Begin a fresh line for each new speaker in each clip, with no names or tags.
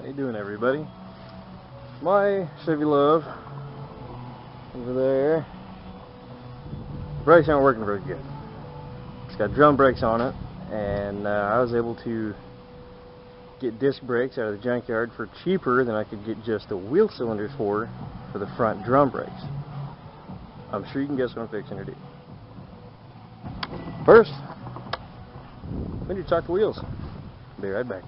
How you doing, everybody? My Chevy Luv over there. Brakes aren't working very good. It's got drum brakes on it, and I was able to get disc brakes out of the junkyard for cheaper than I could get just the wheel cylinders for the front drum brakes. I'm sure you can guess what I'm fixing to do. First, we need to chock the wheels. Be right back.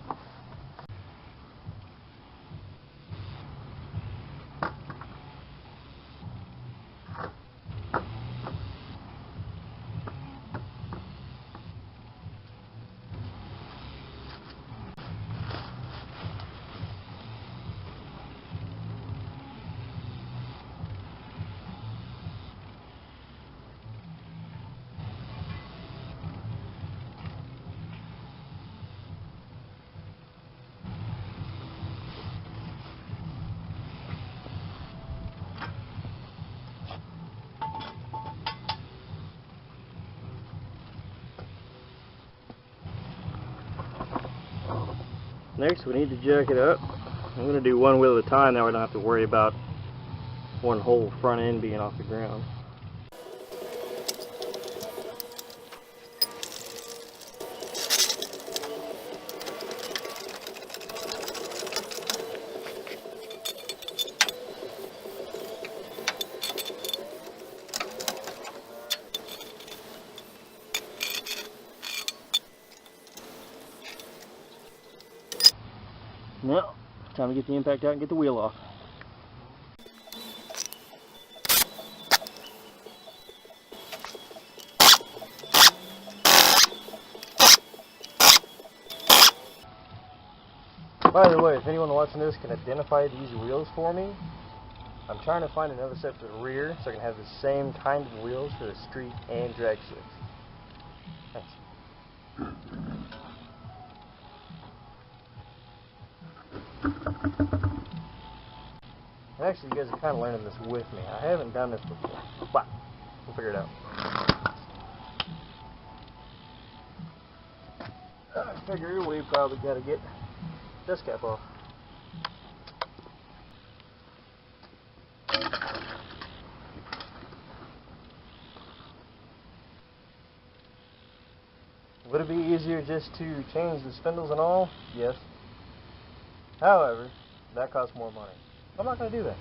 Next, we need to jack it up. I'm going to do one wheel at a time, now we don't have to worry about one whole front end being off the ground. Now, time to get the impact out and get the wheel off. By the way, if anyone watching this can identify these wheels for me, I'm trying to find another set for the rear so I can have the same kind of wheels for the street and drag strips. Thanks. Actually, you guys are kind of learning this with me. I haven't done this before, but we'll figure it out. I figure we probably got to get this cap off. Would it be easier just to change the spindles and all? Yes. However, that costs more money. I'm not going to do that.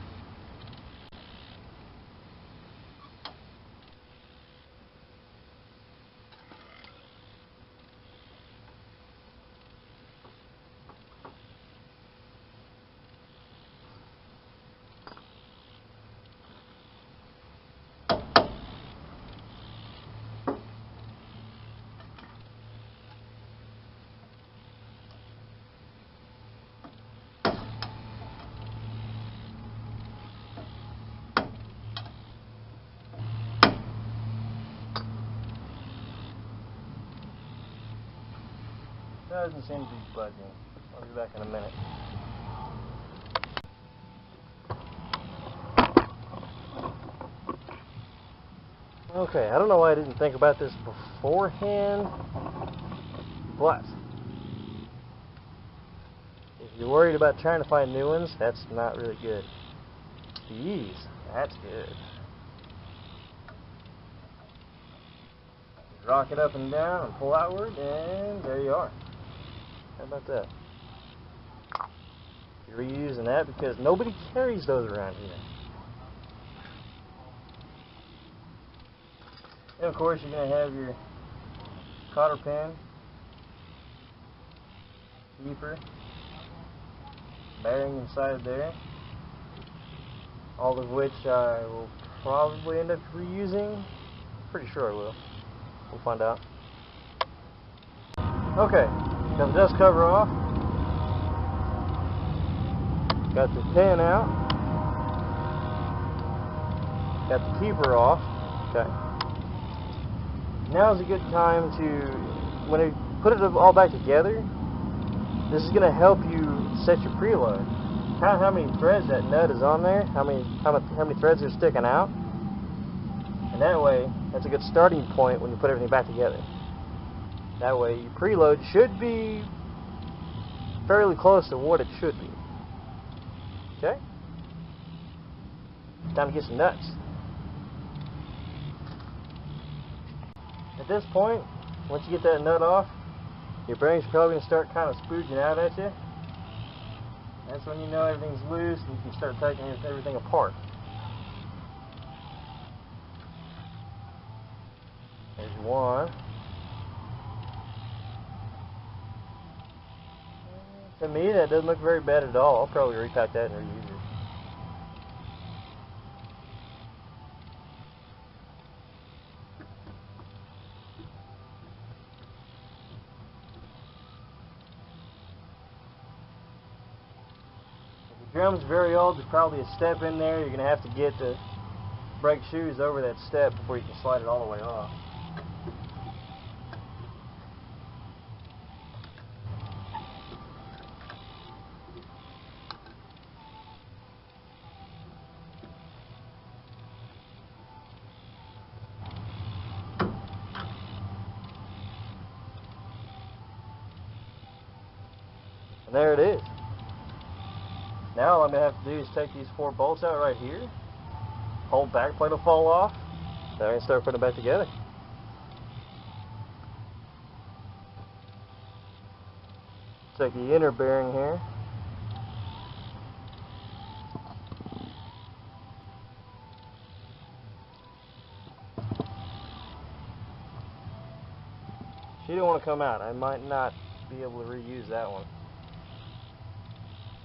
That doesn't seem to be budging. I'll be back in a minute. Okay, I don't know why I didn't think about this beforehand, but if you're worried about trying to find new ones, that's not really good. These, that's good. Rock it up and down and pull outward, and there you are. How about that? You're reusing that because nobody carries those around here. And of course, you're going to have your cotter pin, beeper, bearing inside there, all of which I will probably end up reusing. Pretty sure I will. We'll find out. Okay, got the dust cover off. Got the pin out. Got the keeper off. Okay. Now's a good time to, when you put it all back together, this is going to help you set your preload. Count how many threads that nut is on there, how many threads are sticking out. And that way, that's a good starting point when you put everything back together. That way, your preload should be fairly close to what it should be. Okay? Time to get some nuts. At this point, once you get that nut off, your bearing's probably going to start kind of spooging out at you. That's when you know everything's loose and you can start taking everything apart. There's one. To me, that doesn't look very bad at all. I'll probably repack that and reuse it. If the drum's very old, there's probably a step in there. You're going to have to get the brake shoes over that step before you can slide it all the way off. And there it is. Now all I'm going to have to do is take these 4 bolts out right here. Whole back plate will fall off. Then I can start putting it back together. Take the inner bearing here. She didn't want to come out. I might not be able to reuse that one.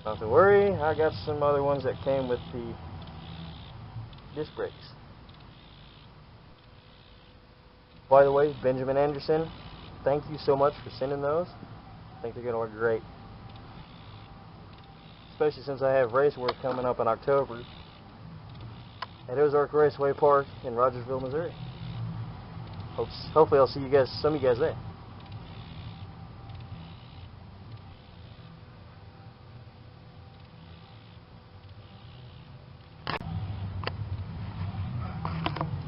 Not to worry, I got some other ones that came with the disc brakes. By the way, Benjamin Anderson, thank you so much for sending those. I think they're going to work great. Especially since I have race work coming up in October at Ozark Raceway Park in Rogersville, Missouri. Hopefully I'll see you guys, some of you guys there.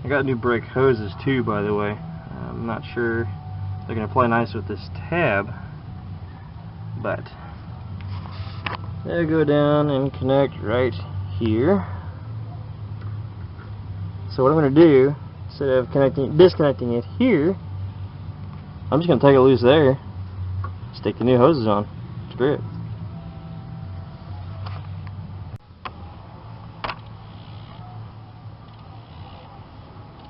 I got new brake hoses too, by the way. I'm not sure they're going to play nice with this tab, but they'll go down and connect right here. So what I'm going to do, instead of disconnecting it here, I'm just going to take it loose there, stick the new hoses on, screw it.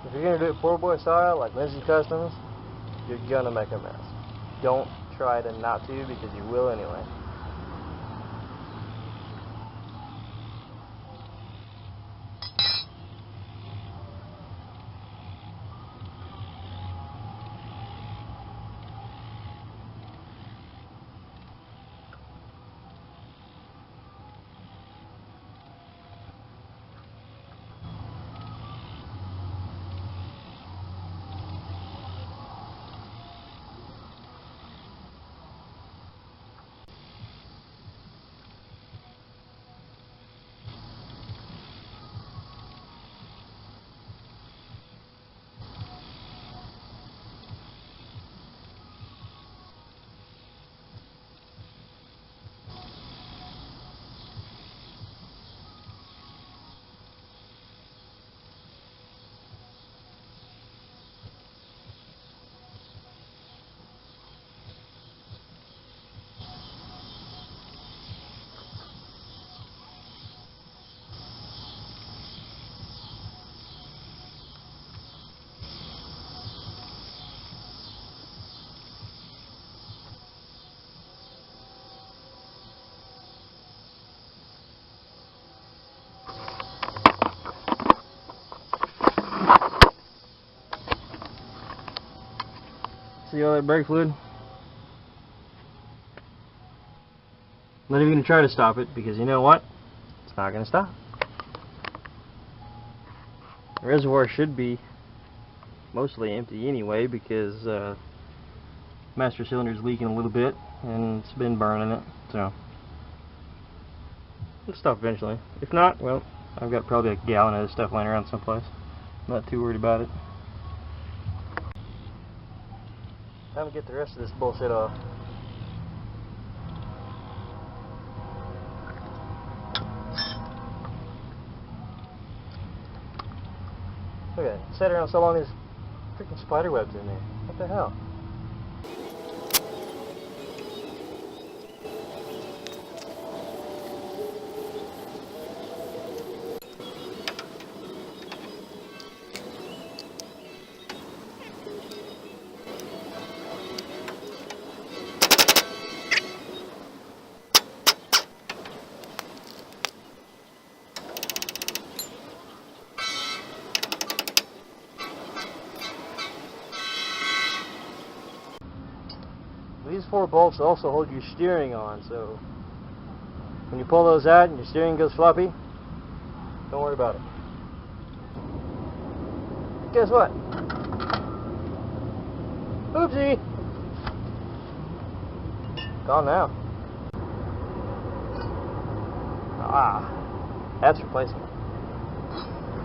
If you're going to do it poor boy style, like Lindsey Customs, you're going to make a mess. Don't try to not to, because you will anyway. See all that brake fluid? I'm not even going to try to stop it, because you know what? It's not going to stop. The reservoir should be mostly empty anyway, because master cylinder is leaking a little bit and it's been burning it, so it'll stop eventually. If not, well, I've got probably a gallon of this stuff laying around someplace. I'm not too worried about it. Time to get the rest of this bullshit off. Look at it. Sat around so long, there's freaking spider webs in there. What the hell? These 4 bolts also hold your steering on, so when you pull those out and your steering goes floppy, don't worry about it. Guess what? Oopsie! Gone now. Ah, that's replacement.